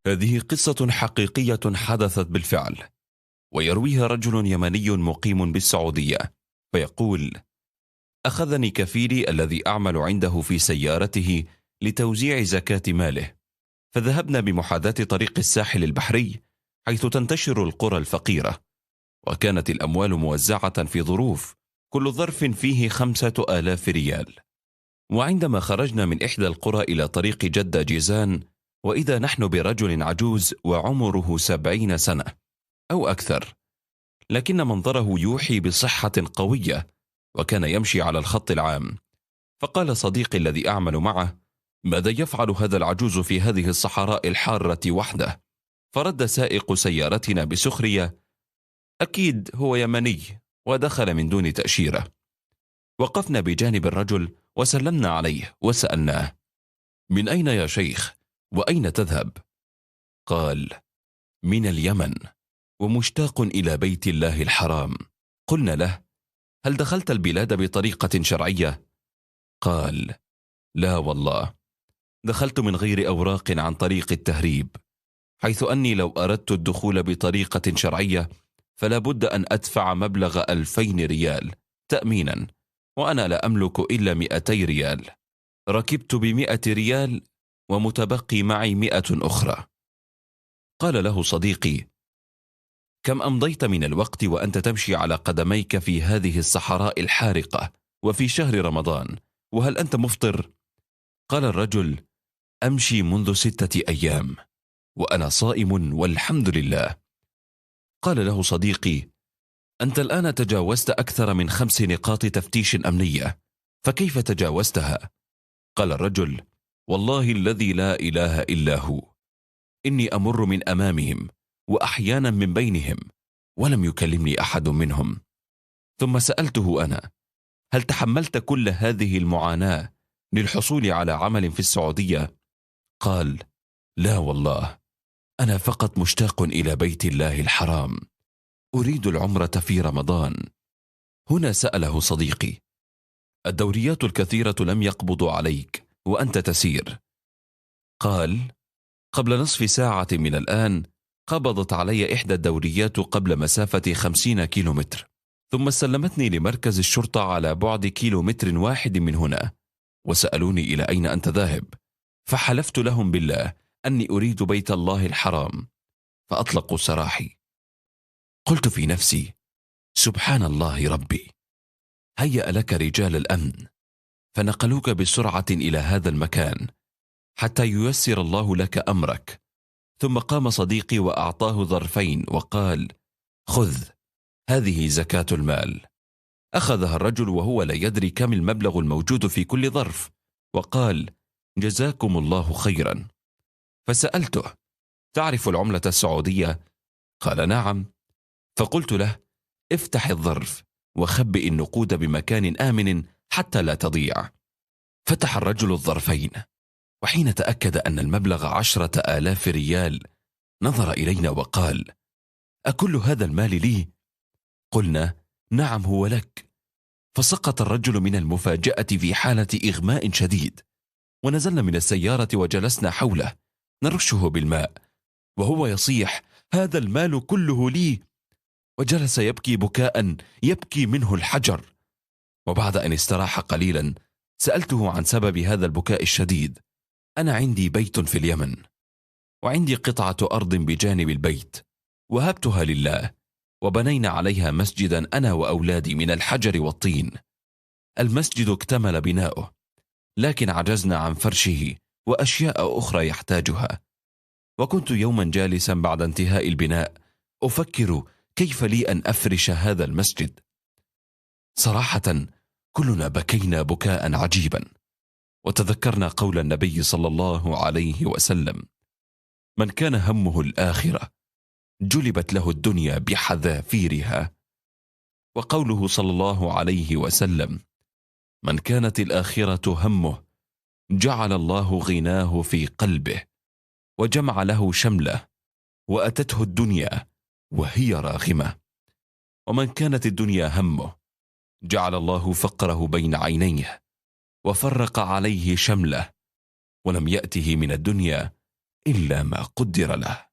هذه قصة حقيقية حدثت بالفعل، ويرويها رجل يمني مقيم بالسعودية، فيقول: أخذني كفيلي الذي أعمل عنده في سيارته لتوزيع زكاة ماله، فذهبنا بمحاذاة طريق الساحل البحري حيث تنتشر القرى الفقيرة، وكانت الأموال موزعة في ظروف كل ظرف فيه 5000 ريال. وعندما خرجنا من إحدى القرى إلى طريق جدة جيزان، وإذا نحن برجل عجوز وعمره 70 سنة أو أكثر، لكن منظره يوحي بصحة قوية، وكان يمشي على الخط العام. فقال صديقي الذي أعمل معه: ماذا يفعل هذا العجوز في هذه الصحراء الحارة وحده؟ فرد سائق سيارتنا بسخرية: أكيد هو يمني، ودخل من دون تأشيرة. وقفنا بجانب الرجل وسلمنا عليه وسألناه: من أين يا شيخ؟ وأين تذهب؟ قال: من اليمن، ومشتاق إلى بيت الله الحرام. قلنا له: هل دخلت البلاد بطريقة شرعية؟ قال: لا والله، دخلت من غير أوراق عن طريق التهريب، حيث أني لو أردت الدخول بطريقة شرعية فلا بد أن أدفع مبلغ 2000 ريال تأمينا، وأنا لا أملك إلا 200 ريال. ركبت ب100 ريال ومتبقي معي 100 أخرى. قال له صديقي: كم أمضيت من الوقت وأنت تمشي على قدميك في هذه الصحراء الحارقة وفي شهر رمضان، وهل أنت مفطر؟ قال الرجل: أمشي منذ 6 أيام وأنا صائم والحمد لله. قال له صديقي: أنت الآن تجاوزت أكثر من 5 نقاط تفتيش أمنية، فكيف تجاوزتها؟ قال الرجل: والله الذي لا إله إلا هو، إني أمر من أمامهم وأحيانا من بينهم، ولم يكلمني أحد منهم. ثم سألته أنا: هل تحملت كل هذه المعاناة للحصول على عمل في السعودية؟ قال: لا والله، أنا فقط مشتاق إلى بيت الله الحرام، أريد العمرة في رمضان. هنا سأله صديقي: الدوريات الكثيرة لم يقبضوا عليك وأنت تسير؟ قال: قبل نصف ساعة من الآن قبضت علي إحدى الدوريات قبل مسافة 50 كيلومتر، ثم سلمتني لمركز الشرطة على بعد كيلومتر واحد من هنا، وسألوني إلى أين أنت ذاهب، فحلفت لهم بالله أني أريد بيت الله الحرام، فأطلقوا سراحي. قلت في نفسي: سبحان الله ربي، هيأ لك رجال الأمن فنقلوك بسرعة إلى هذا المكان حتى ييسر الله لك أمرك. ثم قام صديقي وأعطاه ظرفين وقال: خذ، هذه زكاة المال. أخذها الرجل وهو لا يدري كم المبلغ الموجود في كل ظرف، وقال: جزاكم الله خيرا. فسألته: تعرف العملة السعودية؟ قال: نعم. فقلت له: افتح الظرف وخبئ النقود بمكان آمن حتى لا تضيع. فتح الرجل الظرفين، وحين تأكد أن المبلغ 10,000 ريال نظر إلينا وقال: أكل هذا المال لي؟ قلنا: نعم هو لك. فسقط الرجل من المفاجأة في حالة إغماء شديد، ونزلنا من السيارة وجلسنا حوله نرشه بالماء، وهو يصيح: هذا المال كله لي، وجلس يبكي بكاء يبكي منه الحجر. وبعد أن استراح قليلا سألته عن سبب هذا البكاء الشديد. أنا عندي بيت في اليمن، وعندي قطعة أرض بجانب البيت، وهبتها لله، وبنينا عليها مسجدا أنا وأولادي من الحجر والطين. المسجد اكتمل بناؤه، لكن عجزنا عن فرشه وأشياء أخرى يحتاجها. وكنت يوما جالسا بعد انتهاء البناء أفكر كيف لي أن أفرش هذا المسجد. صراحة كلنا بكينا بكاء عجيبا، وتذكرنا قول النبي صلى الله عليه وسلم: من كان همه الآخرة جلبت له الدنيا بحذافيرها. وقوله صلى الله عليه وسلم: من كانت الآخرة همه جعل الله غناه في قلبه وجمع له شمله، وأتته الدنيا وهي راغمة. ومن كانت الدنيا همه جعل الله فقره بين عينيه وفرق عليه شمله، ولم يأته من الدنيا إلا ما قدر له.